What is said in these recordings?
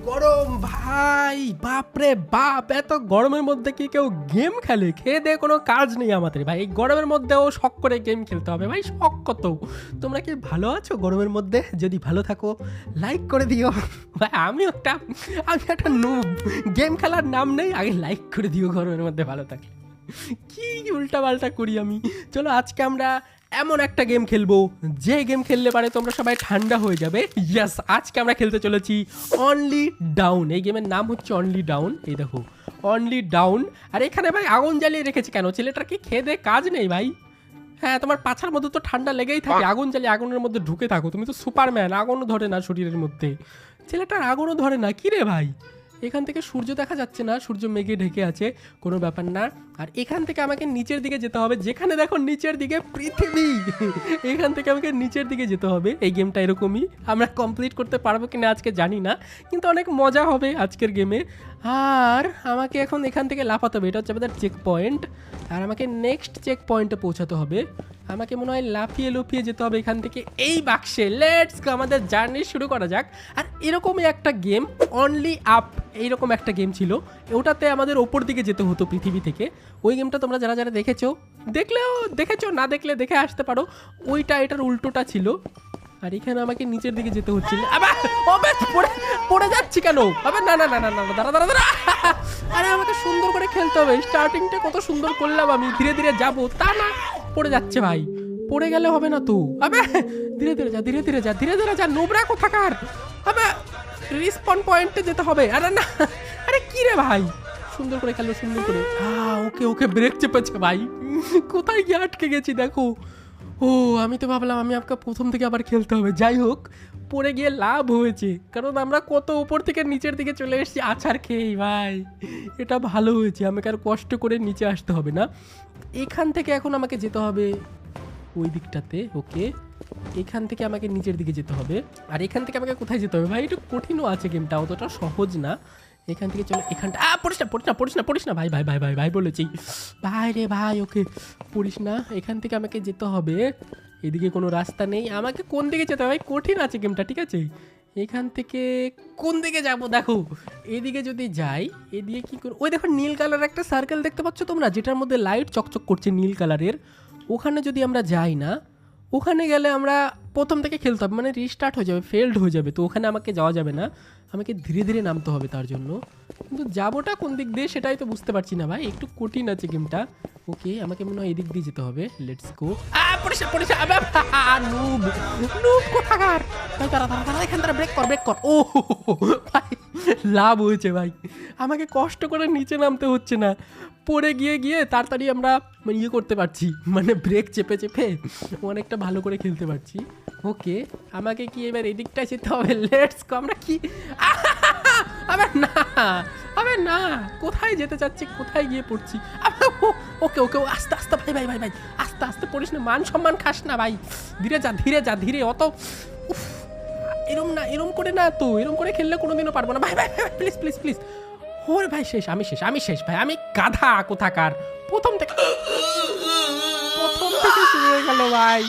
গরম ভাই, বাপরে বাপ! এত গরমের মধ্যে কি কেউ গেম খেলে? খেয়ে দিয়ে কোনো কাজ নেই আমাদের ভাই। এই গরমের মধ্যেও শখ করে গেম খেলতে হবে ভাই, শখ কত। তোমরা কি ভালো আছো গরমের মধ্যে? যদি ভালো থাকো লাইক করে দিও ভাই। আমি একটা নুব, গেম খেলার নাম নেই, আগে লাইক করে দিও গরমের মধ্যে ভালো থাকলে। কি উল্টা পাল্টা করি আমি। চলো আজকে আমরা এমন একটা গেম খেলবো যে গেম খেললে পারে তোমরা সবাই ঠান্ডা হয়ে যাবে। ইয়েস, আজকে আমরা খেলতে চলেছি অনলি ডাউন। এই গেমের নাম হচ্ছে অনলি ডাউন। এই দেখো অনলি ডাউন। আর এখানে ভাই আগুন জ্বালিয়ে রেখেছে কেন? ছেলেটার কি খেয়ে দিয়ে কাজ নেই ভাই? হ্যাঁ, তোমার পাছার মধ্যে তো ঠান্ডা লেগেই থাকে, আগুন জ্বালিয়ে আগুনের মধ্যে ঢুকে থাকো। তুমি তো সুপারম্যান, আগুনও ধরে না শরীরের মধ্যে। ছেলেটার আগুনও ধরে না, কি রে ভাই? এখান থেকে সূর্য দেখা যাচ্ছে না, সূর্য মেঘে ঢেকে আছে, কোনো ব্যাপার না। আর এখান থেকে আমাকে নিচের দিকে যেতে হবে, যেখানে দেখো নিচের দিকে পৃথিবী। এখান থেকে আমাকে নিচের দিকে যেতে হবে। এই গেমটা এরকমই, আমরা কমপ্লিট করতে পারবো কিনা আজকে জানি না, কিন্তু অনেক মজা হবে আজকের গেমে। আর আমাকে এখন এখান থেকে লাফাতে হবে, এটা হচ্ছে আমাদের চেক পয়েন্ট। আর আমাকে নেক্সট চেক পয়েন্টে পৌঁছাতে হবে। আমাকে মনে হয় লাফিয়ে লুফিয়ে যেতে হবে এখান থেকে এই বাক্সে। লেটস গো, আমাদের জার্নি শুরু করা যাক। আর এরকমই একটা গেম অনলি আপ, এইরকম একটা গেম ছিল, ওটাতে আমাদের ওপর দিকে যেতে হতো পৃথিবী থেকে। ওই গেমটা তোমরা যারা যারা দেখেছো, না দেখলে দেখে আসতে পারো। ওইটা এটার উল্টোটা ছিল। আর এখানে আমাকে নিচের দিকে যেতে হচ্ছিল। পড়ে যাচ্ছি কেন? আবে না না না না না, দাঁড়া। আরে আমাকে সুন্দর করে খেলতে হবে। স্টার্টিংটা কত সুন্দর করলাম আমি, ধীরে ধীরে যাবো, তা না পড়ে যাচ্ছে ভাই। পড়ে গেলে হবে না তো। আবে ধীরে ধীরে যা নোবরা কোথাকার। আবে রিসপন পয়েন্টে যেতে হবে। আরে না, আরে কি রে ভাই? সুন্দর করে খেলো, সুন্দর করে। ওকে ব্রেক চেপেছে ভাই। কোথায় গিয়ে আটকে গেছি দেখো। ও, আমি তো ভাবলাম আমি আপনাকে প্রথম থেকে আবার খেলতে হবে। যাই হোক, পড়ে গিয়ে লাভ হয়েছে, কারণ আমরা কত উপর থেকে নিচের দিকে চলে এসেছি আছাড় খেয়েই ভাই। এটা ভালো হয়েছে, আমাকে আর কষ্ট করে নিচে আসতে হবে না। এখান থেকে এখন আমাকে যেতে হবে ওই দিকটাতে। ওকে, এখান থেকে আমাকে নিচের দিকে যেতে হবে। আর এখান থেকে আমাকে কোথায় যেতে হবে ভাই? একটু কঠিনও আছে গেমটা, অতটা সহজ না। এখান থেকে চলো এখানটা। পড়িস না ভাই ভাই ভাই ভাই ভাই বলেছি ভাই রে ভাই। ওকে, পড়িস না। এখান থেকে আমাকে যেতে হবে, এদিকে কোনো রাস্তা নেই। আমাকে কোন দিকে যেতে হবে ভাই? কঠিন আছে গেমটা, ঠিক আছে। এখান থেকে কোন দিকে যাব দেখো। এদিকে যদি যাই, এদিকে কি করে? ওই দেখো নীল কালার একটা সার্কেল দেখতে পাচ্ছ তোমরা, যেটার মধ্যে লাইট চকচক করছে নীল কালারের। ওখানে যদি আমরা যাই না, ওখানে গেলে আমরা প্রথম থেকে খেলতে হবে, মানে রিস্টার্ট হয়ে যাবে, ফেল্ড হয়ে যাবে। তো ওখানে আমাকে যাওয়া যাবে না, আমাকে ধীরে ধীরে নামতে হবে তার জন্য। কিন্তু যাবোটা কোন দিক দিয়ে সেটাই তো বুঝতে পারছি না ভাই, একটু কঠিন আছে গেমটা। ওকে, আমাকে মনে হয় এদিক দিয়ে যেতে হবে। Let's go. নুব কোথাকার ভাই? তারা এখান থেকে ব্রেক কর। ও ভাই, লাভ হয়েছে ভাই, আমাকে কষ্ট করে নিচে নামতে হচ্ছে না। পড়ে গিয়ে তাড়াতাড়ি আমরা ইয়ে করতে পারছি, মানে ব্রেক চেপে অনেকটা ভালো করে খেলতে পারছি। ওকে, আমাকে কি এবার এদিকটায় যেতে হবে? Let's go. আমরা কি আবে না, কোথায় যেতে চাচ্ছি, কোথায় গিয়ে পড়ছি? ওকে, আস্তে আস্তে ভাই, আস্তে পড়িস না, মান সম্মান খাস না ভাই। ধীরে অত এরম করে না তো, এরম করে খেললে কোনোদিনও পারবো না ভাই। প্লিজ। ওরে ভাই, আমি শেষ ভাই, আমি গাধা কোথাকার। প্রথম থেকে শুরু হয়ে গেল ভাই।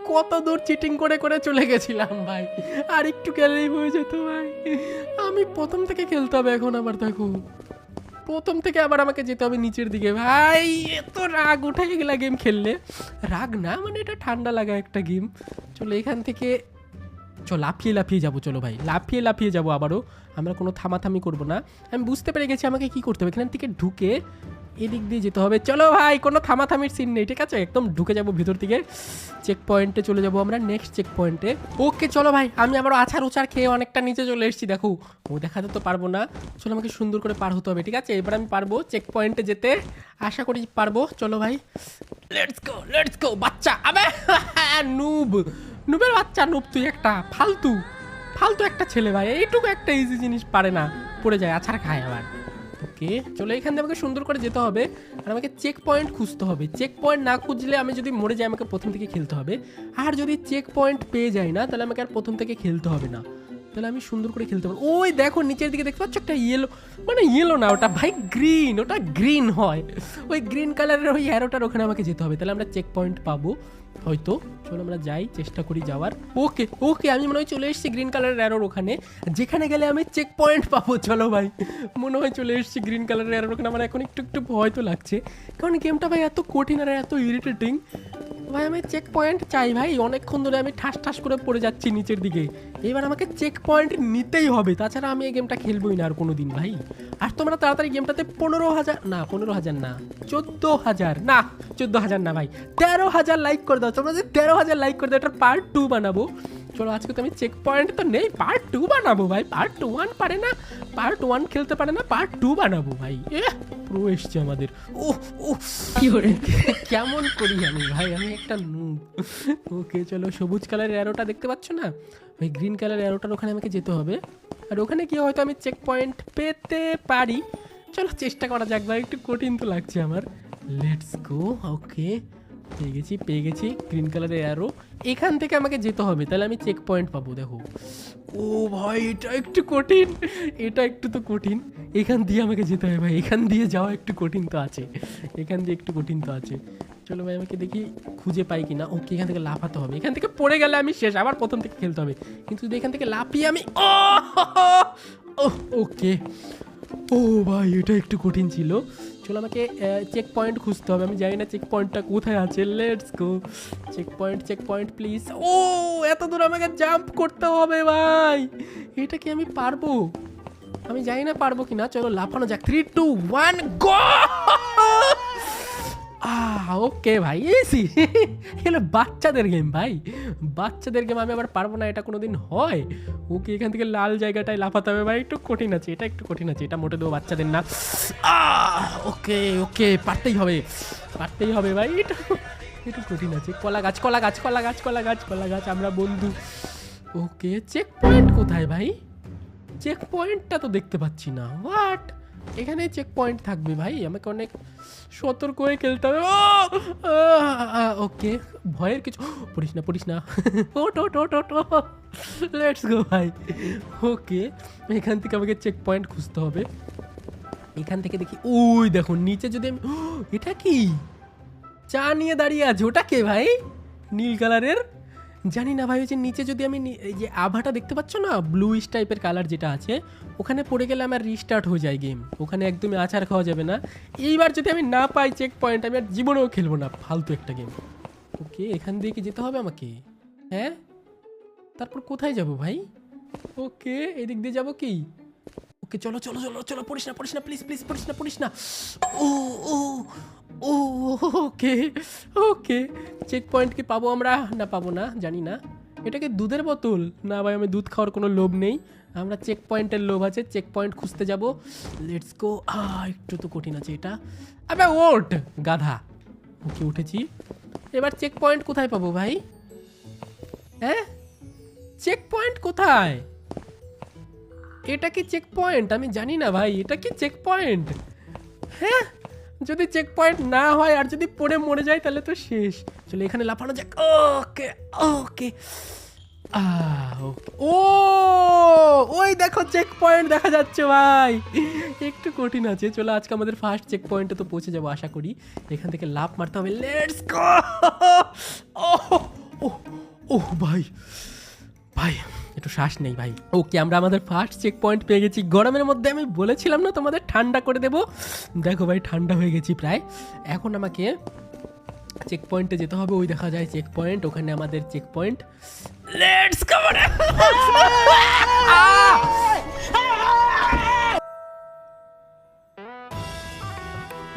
কত দূর চিটিং করে চলে গেছিলাম ভাই, আর একটু খেলেই হয়ে যেত ভাই। আমি প্রথম থেকে খেলতে হবে এখন। আবার দেখো প্রথম থেকে আবার আমাকে যেতে হবে নিচের দিকে ভাই। এত রাগ উঠে গেলা গেম খেললে। রাগ না, মানে এটা ঠান্ডা লাগা একটা গেম। চলো এখান থেকে লাফিয়ে যাবো। চলো ভাই, লাফিয়ে যাবো আবারও। আমরা কোনো থামাথামি করবো না। আমি বুঝতে পেরে গেছি আমাকে কি করতে হবে। এখান থেকে ঢুকে এদিক দিয়ে যেতে হবে। চলো ভাই, কোনো থামাথামির সিন নেই, ঠিক আছে। একদম ঢুকে যাবো ভিতর থেকে। চেক পয়েন্টে চলে যাবো আমরা, নেক্সট চেক পয়েন্টে। ওকে চলো ভাই, আমি আবারও আছাড় খেয়ে অনেকটা নিচে চলে এসেছি। দেখো, ও দেখাতে তো পারবো না। চলো, আমাকে সুন্দর করে পার হতে হবে, ঠিক আছে। এবার আমি পারবো চেক পয়েন্টে যেতে, আশা করি পারবো। চলো ভাই, লেটস গো। বাচ্চা, আবে নুবের বাচ্চা। নুব তুই একটা ফালতু একটা ছেলে ভাই, এইটুকু একটা ইজি জিনিস পারে না, পড়ে যায়, আছাড় খায় আবার। ওকে, চলো এখান থেকে আমাকে সুন্দর করে যেতে হবে। আর আমাকে চেক পয়েন্ট খুঁজতে হবে। চেক পয়েন্ট না খুঁজলে আমি যদি মরে যাই, আমাকে প্রথম থেকে খেলতে হবে। আর যদি চেক পয়েন্ট পেয়ে যাই না, তাহলে আমাকে আর প্রথম থেকে খেলতে হবে না। তাহলে আমি সুন্দর করে খেলতে পারবো। ওই দেখো নিচের দিকে দেখতে পাচ্ছ একটা ইয়েলো, মানে ইয়েলো না ওটা ভাই গ্রিন, ওটা গ্রিন হয়। ওই গ্রিন কালারের ওই অ্যারোটার ওখানে আমাকে যেতে হবে, তাহলে আমরা চেক পয়েন্ট পাবো হয়তো। চলো আমরা যাই, চেষ্টা করি যাওয়ার। ওকে ওকে, আমি মনে হয় চলে এসেছি গ্রিন কালারের অ্যারোর ওখানে, যেখানে গেলে আমি চেক পয়েন্ট পাবো। চলো ভাই, মনে হয় চলে এসেছি গ্রিন কালারের অ্যারোর ওখানে। আমার এখন একটু একটু ভয় তো লাগছে, কারণ গেমটা ভাই এত কঠিন আর এত ইরিটেটিং। ভাই আমি চেক পয়েন্ট চাই ভাই, অনেকক্ষণ ধরে আমি ঠাস ঠাস করে পড়ে যাচ্ছি নিচের দিকে। এবার আমাকে চেক পয়েন্ট নিতেই হবে, তাছাড়া আমি এই গেমটা খেলবোই না আর কোনো দিন ভাই। আর তোমরা তাড়াতাড়ি গেমটাতে 15,000 না 15,000 না 14,000 না 14,000 না ভাই 13,000 লাইক করে দাও। তোমরা যে 13,000 লাইক করে দাও, এটার পার্ট 2 বানাবো। চলো আজকে তো আমি চেক পয়েন্ট তো নেই, পার্ট 2 বানাবো ভাই। পার্ট 1 পারে না, পার্ট 1 খেলতে পারে না, পার্ট 2 বানাবো ভাই। প্রো এসছে আমাদের। ও ও কি করে কেমন করি আমি ভাই, আমি একটা নুব। ওকে চলো, সবুজ কালারের অ্যারোটা দেখতে পাচ্ছ না, ওই গ্রিন কালারের অ্যারোটার ওখানে আমাকে যেতে হবে। আর ওখানে গিয়ে হয়তো আমি চেক পয়েন্ট পেতে পারি। চলো চেষ্টা করা যাক ভাই, একটু কঠিন তো লাগছে আমার। Let's go. ওকে পেয়ে গেছি গ্রিন কালারের অ্যারো। এখান থেকে আমাকে যেতে হবে, তাহলে আমি চেক পয়েন্ট পাবো। দেখো ও ভাই, এটা একটু কঠিন, এটা একটু তো কঠিন। এখান দিয়ে আমাকে যেতে হবে ভাই, এখান দিয়ে যাওয়া একটু কঠিন তো আছে, এখান দিয়ে একটু কঠিন তো আছে। চলো ভাই আমাকে দেখি খুঁজে পাই কিনা। ওকে এখান থেকে লাফাতে হবে, এখান থেকে পড়ে গেলে আমি শেষ, আবার প্রথম থেকে খেলতে হবে। কিন্তু যদি এখান থেকে লাফিয়ে আমি ওকে। ও ভাই এটা একটু কঠিন ছিল। চলো আমাকে চেক পয়েন্ট খুঁজতে হবে, আমি জানি না চেক পয়েন্টটা কোথায় আছে। Let's go, check point please. ও এত দূর আমাকে জাম্প করতে হবে ভাই, এটা কি আমি পারবো? আমি জানি না পারবো কিনা। চলো লাফানো যাক, 3, 2, 1 গো। ওকে ভাই এসি। এগুলো বাচ্চাদের গেম ভাই, বাচ্চাদের গেম। আমি আবার পারবো না, এটা কোনোদিন হয়? ওকে এখান থেকে লাল জায়গাটায় লাফাতে হবে ভাই, একটু কঠিন আছে এটা, একটু কঠিন আছে এটা, মোটে দেবো বাচ্চাদের না। ওকে ওকে পারতেই হবে, পারতেই হবে ভাই, এটা একটু কঠিন আছে। কলা গাছ কলা গাছ কলা গাছ কলা গাছ কলা গাছ, আমরা বন্ধু। ওকে চেক পয়েন্ট কোথায় ভাই? চেক পয়েন্টটা তো দেখতে পাচ্ছি না। হোয়াট, এখানে চেক পয়েন্ট থাকবে ভাই? আমাকে অনেক সতর্ক হয়ে খেলতে হবে। ওকে ভয়ের কিছু, পড়িস না পড়িস না। লেটস গো ভাই। ওকে এখান থেকে আমাকে চেক পয়েন্ট খুঁজতে হবে। এখান থেকে দেখি, ওই দেখো নিচে যদি আমি, এটা কি চা নিয়ে দাঁড়িয়ে আছে, ওটা কে ভাই? নীল কালারের, জানি না ভাই। ওই যে নিচে যদি আমি এই যে আভাটা দেখতে পাচ্ছ না, ব্লুইশ টাইপের কালার যেটা আছে, ওখানে পড়ে গেলে আমার রিস্টার্ট হয়ে যায় গেম, ওখানে একদমই আছাড় খাওয়া যাবে না। এইবার যদি আমি না পাই চেক পয়েন্ট, আমি আর জীবনেও খেলবো না, ফালতু একটা গেম। ওকে এখান দিয়ে কি যেতে হবে আমাকে? হ্যাঁ, তারপর কোথায় যাব ভাই? ওকে এদিক দিয়ে যাব কি? ওকে চলো চলো চলো চলো, পড়িস না পড়িস না প্লিজ প্লিজ, পড়িস না পড়িস না। ও ও ও ওকে ওকে, চেক পয়েন্ট কি পাবো আমরা? না পাবো না, জানি না। এটা কি দুধের বোতল? না ভাই আমি দুধ খাওয়ার কোনো লোভ নেই, আমরা চেক পয়েন্টের লোভ আছে। চেক পয়েন্ট খুঁজতে যাব, লেটস গো। একটু তো কঠিন আছে এটা। আবে ওঠ গাধা। ওকে উঠেছি, এবার চেক পয়েন্ট কোথায় পাবো ভাই? হ্যাঁ চেক পয়েন্ট কোথায়? এটা কি চেক পয়েন্ট? আমি জানি না ভাই, এটা কি চেক পয়েন্ট? হ্যাঁ যদি চেক পয়েন্ট না হয় আর যদি পড়ে মরে যায় তাহলে তো শেষ। চলো এখানে লাফানো যাক। ওকে ওকে ও ওই দেখো চেক পয়েন্ট দেখা যাচ্ছে ভাই, একটু কঠিন আছে। চলো আজকে আমাদের ফার্স্ট চেক পয়েন্টে তো পৌঁছে যাবো আশা করি। এখান থেকে লাফ মারতে হবে, লেটস গো। ও ভাই ভাই একটু শ্বাস নেই ভাই। ওকে আমরা আমাদের ফার্স্ট চেক পয়েন্ট পেয়ে গেছি। গরমের মধ্যে আমি বলেছিলাম না তোমাদের ঠান্ডা করে দেবো, দেখো ভাই ঠান্ডা হয়ে গেছি প্রায়। এখন আমাকে চেক পয়েন্টে যেতে হবে, ওই দেখা যায় চেক পয়েন্ট, ওখানে আমাদের চেক পয়েন্ট। Let's go.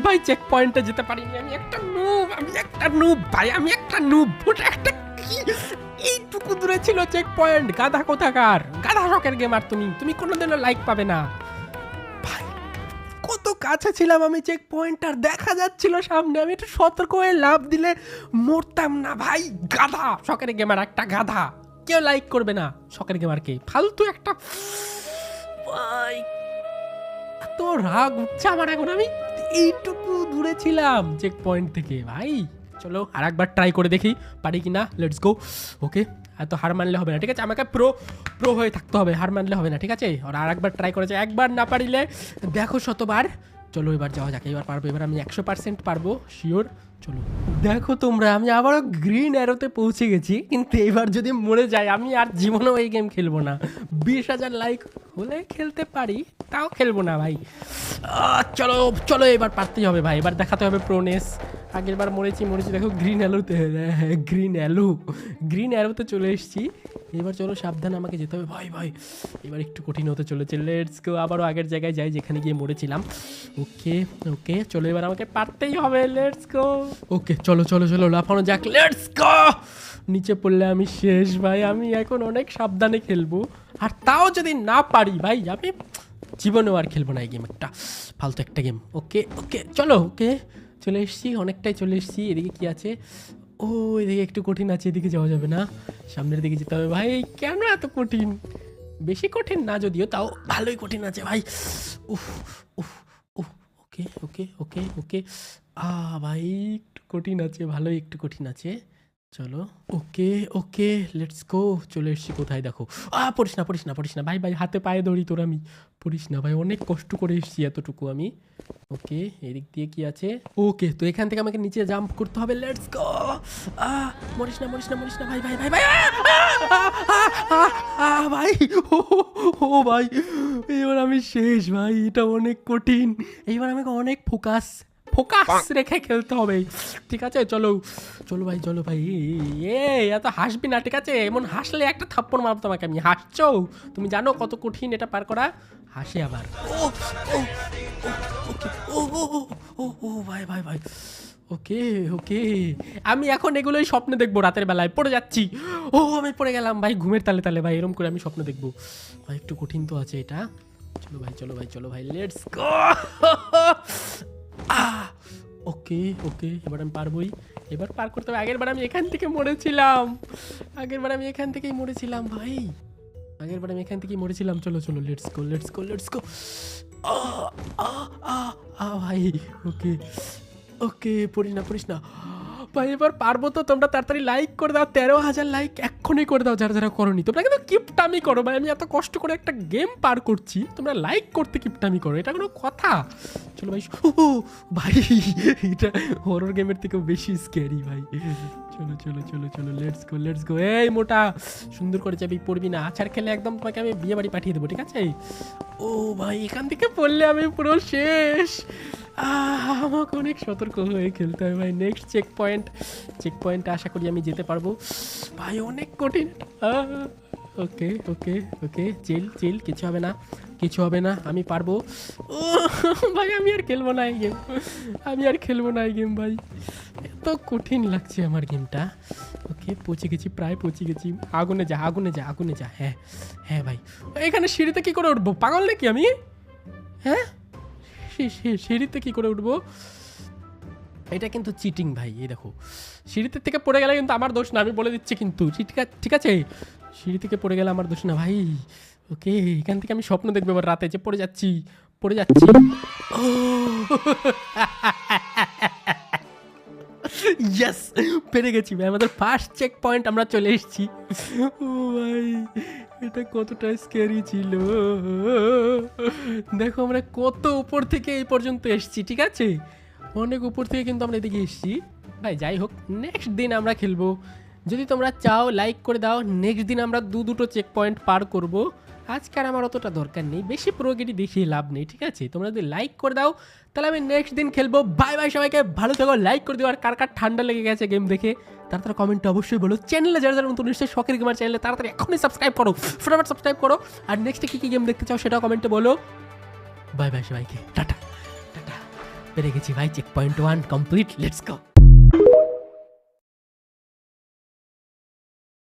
ভাই চেক পয়েন্টে যেতে পারিনি, আমি একটা নুব, আমি একটা নুব ভাই, আমি একটা নুব। ওটা একটা কি এইটুকু দূরে ছিল চেক পয়েন্ট, গাধা কোথাকার, গাধা শখের গেমার তুমি, তুমি কোনোদিনও লাইক পাবে না ভাই। কত কাছে ছিলাম আমি চেক পয়েন্ট, আর দেখা যাচ্ছিল সামনে, আমি একটু সতর্ক হয়ে লাভ দিলে মরতাম না ভাই। গাধা শখের গেমার একটা, গাধা, কেউ লাইক করবে না শখের গেমারকে, ফালতু একটা ভাই। এত রাগ উঠছে আমার এখন, আমি এইটুকু দূরে ছিলাম চেক পয়েন্ট থেকে ভাই। চলো আর একবার ট্রাই করে দেখি পারি কিনা, লেটস গো। ওকে এত হার মানলে হবে না, ঠিক আছে? আমাকে প্রো হয়ে থাকতে হবে, হার মানলে হবে না, ঠিক আছে? আর আরেকবার ট্রাই করেছে, একবার না পারিলে দেখো শতবার। চলো এবার যাওয়া যাক, এবার পারবো, এবার আমি 100% পারবো শিওর। চলো দেখো তোমরা, আমি আবারও গ্রিন অ্যারোতে পৌঁছে গেছি, কিন্তু এবার যদি মরে যাই আমি আর জীবনেও এই গেম খেলবো না। 20,000 লাইক হলে খেলতে পারি, তাও খেলবো না ভাই। চলো চলো এবার পারতেই হবে ভাই, এবার দেখাতে হবে প্রোনেস। আগের বার মরেছি দেখো গ্রিন অ্যালোতে, গ্রিন অ্যারোতে চলে এসেছি। এবার চলো সাবধানে আমাকে যেতে হবে ভাই ভাই। এবার একটু কঠিন হতে চলেছে, লেটস গো। আবারও আগের জায়গায় যাই যেখানে গিয়ে মরেছিলাম। ওকে ওকে চলো এবার আমাকে পারতেই হবে, লেটস গো। ওকে চলো চলো চলো লাফানো যাক, লেটস গো। নিচে পড়লে আমি শেষ ভাই, আমি এখন অনেক সাবধানে খেলবো। আর তাও যদি না পারি ভাই, আমি জীবনেও আর খেলবো না এই গেম, একটা ফালতু একটা গেম। ওকে ওকে চলো, ওকে চলে এসেছি, অনেকটাই চলে এসেছি। এদিকে কি আছে? ও এদিকে একটু কঠিন আছে, এদিকে যাওয়া যাবে না, সামনের দিকে যেতে হবে ভাই। কেন এত কঠিন? বেশি কঠিন না যদিও, তাও ভালোই কঠিন আছে ভাই। উফ উফ উফ ওকে ওকে ওকে ওকে ভাই একটু কঠিন আছে, ভালোই একটু কঠিন আছে। চলো ওকে ওকে লেটস গো। চলে এসছি কোথায় দেখো। পড়িস না পড়িস না পড়িস না ভাই ভাই, হাতে পায়ে ধরি তোর আমি। পড়িস না ভাই, অনেক কষ্ট করে এসেছি এতটুকু আমি। ওকে এদিক দিয়ে কি আছে? ওকে তো এখান থেকে আমাকে নিচে জাম্প করতে হবে, লেটস গো। মরিস না মরিস না মরিস না ভাই ভাই ভাই ভাই। ভাই ও ভাই, এবার আমি শেষ ভাই, এটা অনেক কঠিন। এইবার আমাকে অনেক ফোকাস রেখে খেলতে হবে, ঠিক আছে? চলো চলো ভাই চলো ভাই। এত হাসবি না, ঠিক আছে? এমন হাসলে একটা থাপ্পড় মারবো তোমাকে আমি। হাসছো? তুমি জানো কত কঠিন এটা পার করা? হাসে আবার। ও ভাই ভাই ভাই। ওকে ওকে আমি এখন এগুলোই স্বপ্নে দেখবো, রাতের বেলায় পড়ে যাচ্ছি। আমি পড়ে গেলাম ভাই, ঘুমের তালে তালে ভাই, এরকম করে আমি স্বপ্ন দেখবো ভাই। একটু কঠিন তো আছে এটা। চলো ভাই চলো ভাই চলো ভাই, লেটস গো। ওকে ওকে এবার আমি পারবোই, এবার পার করতে হবে। আগের বার আমি এখান থেকে মরেছিলাম, ভাই, আগের বার আমি এখান থেকেই মরেছিলাম। চলো চলো let's go let's go let's go. ভাই ওকে ওকে পড়িস না ভাই, এবার পারবো তো? তোমরা তাড়াতাড়ি লাইক করে দাও, 13,000 লাইক এক্ষুনি করে দাও যারা যারা করোনি। তোমরা কিন্তু কিপটামি করো ভাই, আমি এত কষ্ট করে একটা গেম পার করছি, তোমরা লাইক করতে কিপটামি করো, এটা কোনো কথা? চলো ভাই। ভাই এটা হরর গেমের থেকেও বেশি স্ক্যারি ভাই। চলো চলো চলো চলো লেটস গো লেটস গো। এই মোটা সুন্দর করে যাবি, পড়বি না। আছাড় খেলে একদম তোমাকে আমি বিয়ে বাড়ি পাঠিয়ে দেবো, ঠিক আছে? ভাই এখান থেকে পড়লে আমি পুরো শেষ। আমাকে অনেক সতর্ক হয়ে খেলতে হবে ভাই। নেক্সট চেক পয়েন্ট আশা করি আমি যেতে পারবো ভাই, অনেক কঠিন। ওকে ওকে ওকে চিল কিছু হবে না আমি পারবো। ভাই আমি আর খেলবো না এই গেম, ভাই এত কঠিন লাগছে আমার গেমটা। ওকে প্রায় পৌঁছে গেছি। আগুনে যা। হ্যাঁ ভাই, এখানে সিঁড়িতে কি করে উঠবো? পাগল নাকি আমি? হ্যাঁ সিঁড়িতে কি করে উঠবো? এটা কিন্তু চিটিং ভাই। এই দেখো সিঁড়িতে থেকে পড়ে গেলে কিন্তু আমার দোষ না, আমি বলে দিচ্ছি কিন্তু, ঠিক আছে? সিঁড়ি থেকে পড়ে গেলে আমার দোষ না ভাই। ওকে এখান থেকে আমি স্বপ্ন দেখবো এবার রাতে যে পড়ে যাচ্ছি। ইয়েস পেরে গেছি ভাই, আমাদের ফার্স্ট চেক পয়েন্ট আমরা চলে এসেছি। ভাই এটা কতটা স্ক্যারি ছিল। দেখো আমরা কত উপর থেকে এই পর্যন্ত এসেছি, ঠিক আছে? অনেক উপর থেকে কিন্তু আমরা এদিকে এসেছি ভাই। যাই হোক, নেক্সট দিন আমরা খেলবো। যদি তোমরা চাও লাইক করে দাও, নেক্সট দিন আমরা দুটো চেক পয়েন্ট পার করব। আজকে আর আমার অতটা দরকার নেই, বেশি প্রোগেটি দেখিয়ে লাভ নেই, ঠিক আছে? তোমরা যদি লাইক করে দাও তাহলে আমি নেক্সট দিন খেলবো। বাই বাই সবাইকে, ভালো থেকো, লাইক করে দিও। আর কার ঠান্ডা লেগে গেছে গেম দেখে তাড়াতাড়ি কমেন্টে অবশ্যই বলো। চ্যানেলে যারা নতুন নিশ্চয়ই শখের গেমার চ্যানেলে তাড়াতাড়ি এখনই সাবস্ক্রাইব করো, ফটাফট সাবস্ক্রাইব করো। আর নেক্সটে কী গেম দেখতে চাও সেটাও কমেন্টে বলো। বাই বাই সবাইকে, টাটা। পেরে গেছি ভাই, checkpoint 1 complete, let's go.